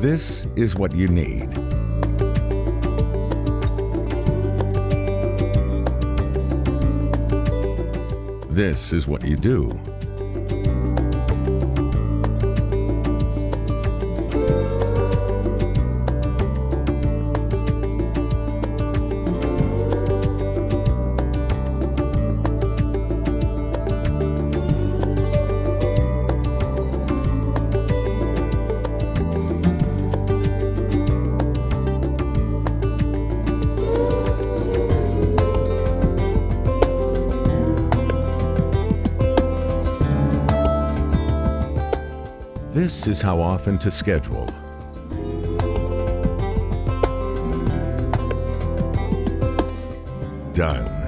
This is what you need. This is what you do. This is how often to schedule. Done.